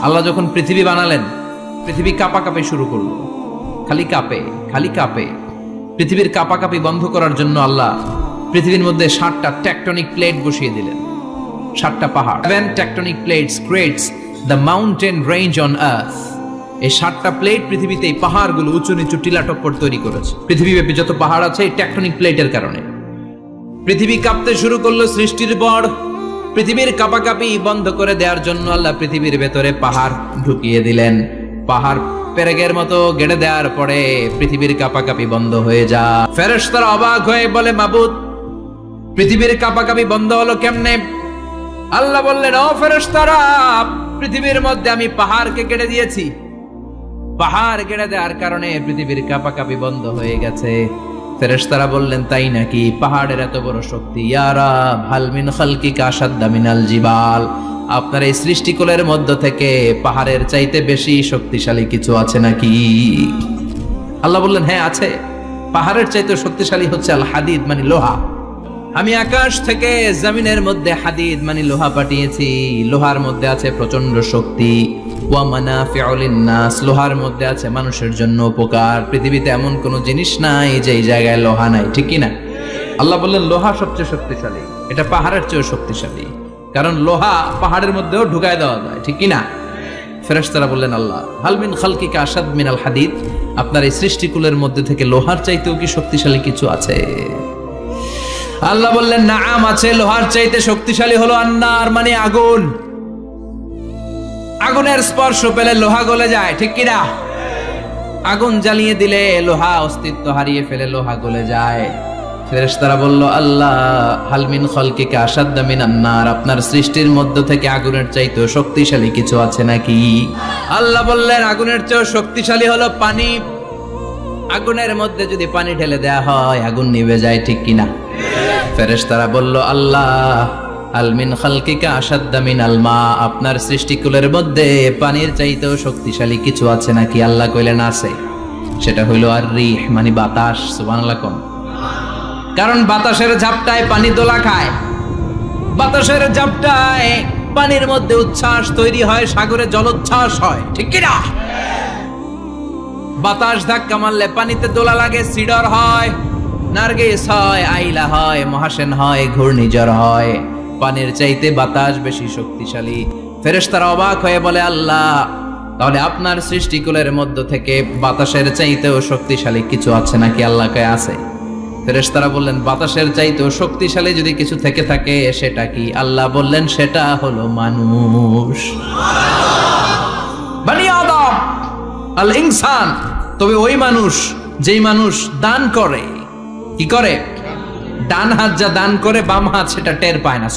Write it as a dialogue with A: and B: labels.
A: আল্লাহ যখন পৃথিবী বানালেন, পৃথিবী কাঁপাকাঁপি শুরু করলো, খালি কাঁপে। পৃথিবীর কাঁপাকাঁপি বন্ধ করার জন্য আল্লাহ পৃথিবীর মধ্যে 7টা টেকটনিক প্লেট বসিয়ে দিলেন। 7টা পাহাড়, 7 tectonic plates creates the mountain range on earth. এই 7টা প্লেট পৃথিবীতে এই পাহাড়গুলো উঁচু নিচু টিলা টপ্পর তৈরি করেছে। পৃথিবীব্যাপী যত পাহাড় আছে এই টেকটনিক প্লেটের কারণে। পৃথিবী কাঁপতে শুরু করলো সৃষ্টির পর। পৃথিবীর কাঁপাকাঁপি বন্ধ করে দেওয়ার জন্য আল্লাহ পৃথিবীর ভেতরে পাহাড় ঢুকিয়ে দিলেন। পাহাড় পেরেকের মতো গেড়ে দেওয়ার পরে পৃথিবীর কাঁপাকাঁপি বন্ধ হয়ে যায়। ফেরেশতারা অবাক হয়ে বলে, মাবুদ, পৃথিবীর কাঁপাকাঁপি বন্ধ হলো কেমনে? আল্লাহ বললেন, ও ফেরেশতারা, পৃথিবীর মধ্যে আমি পাহাড়কে গেড়ে দিয়েছি। পাহাড় গেড়ে দেওয়ার কারণে পৃথিবীর কাঁপাকাঁপি বন্ধ হয়ে গেছে। ফেরেশতারা বললেন, তাই নাকি? পাহাড়ের এত বড় শক্তি। ইয়া রাব, হাল মিন খালকিকা আশাদ্দা মিনাল জিবাল। আপনার এই সৃষ্টিকুলের মধ্য থেকে পাহাড়ের চাইতে বেশি শক্তিশালী কিছু আছে নাকি? আল্লাহ বললেন, হ্যাঁ আছে। পাহাড়ের চাইতে শক্তিশালী হচ্ছে আল হাদিদ, মানে লোহা। আমি আকাশ থেকে জমিনের মধ্যে হাদিদ মানে লোহা পাঠিয়েছি। লোহার মধ্যে আছে প্রচন্ড শক্তি। ওয়া মানাফিউ লিন-নাস, লোহার মধ্যে আছে মানুষের জন্য উপকার। পৃথিবীতে এমন কোন জিনিস নাই যে এই জায়গায় লোহা নাই, ঠিক কি না? আল্লাহ বললেন, লোহা সবচেয়ে শক্তিশালী। এটা পাহাড়ের চেয়ে শক্তিশালী, কারণ লোহা পাহাড়ের মধ্যেও ঢুকায় দেওয়া যায়, ঠিক কি না? ফেরেশতারা বললেন, আল্লাহ, হাল মিন খালকিকা আশাদ মিনাল হাদিদ, আপনার এই সৃষ্টিকুলের মধ্যে থেকে লোহার চাইতেও কি শক্তিশালী কিছু আছে? আল্লাহ বললেন, নাআম আছে। লোহার চাইতে শক্তিশালী হলো আন্নার, মানে আগুন। আগুনের স্পর্শ পেলে লোহা গলে যায়, ঠিক কি না? আগুন জ্বালিয়ে দিলে লোহা অস্তিত্ব হারিয়ে ফেলে, লোহা গলে যায়। ফেরেশতারা বলল, আল্লাহ, হাল মিন খালকিকা আশাদ্দা মিনান নার, আপনার সৃষ্টির মধ্য থেকে আগুনের চাইতেও শক্তিশালী কিছু আছে নাকি? আল্লাহ বললেন, আগুনের চেয়েও শক্তিশালী হলো পানি। আগুনের মধ্যে যদি পানি ঢেলে দেয়া হয় আগুন নিভে যায়, ঠিক কিনা? ফেরেশতারা বলল, আল্লাহ, হাল মিন খালকিকা আশাদ্দা মিনাল মা, আপনার সৃষ্টিকুলের মধ্যে পানির চাইতেও শক্তিশালী কিছু আছে নাকি? আল্লাহ কইলেন, আছে। সেটা হইল আর রিহ, মানে বাতাস। সুবহানাল্লাহ কোন? কারণ বাতাসের ঝাপটায় পানি দোলা খায়। বাতাসের ঝাপটায় পানির মধ্যে উচ্ছ্বাস তৈরি হয়, সাগরে জলোচ্ছ্বাস হয়, ঠিক কিনা? বাতাস ধাক্কা মারলে পানিতে দোলা লাগে, সিডর হয়, নার্গিস হয়, আইলা হয়, মহাসেন হয়, ঘূর্ণিঝড় হয়। পানির চাইতে বাতাস বেশি শক্তিশালী। ফেরেশতারা অবাক হয়ে বলে, আল্লাহ, তাহলে আপনার সৃষ্টিকুলের মধ্য থেকে বাতাসের চাইতেও শক্তিশালী কিছু আছে নাকি? আল্লাহ কয়, আছে। ফেরেশতারা বললেন, বাতাসের চাইতেও শক্তিশালী যদি কিছু থেকে থাকে সেটা কি? আল্লাহ বললেন, সেটা হলো মানুষ, বনি আদম, আল ইনসান। তবে ওই মানুষ, যেই মানুষ দান করে। কি করে? ডান হাত যা দান করে বাম হাত সেটা টের পায় না।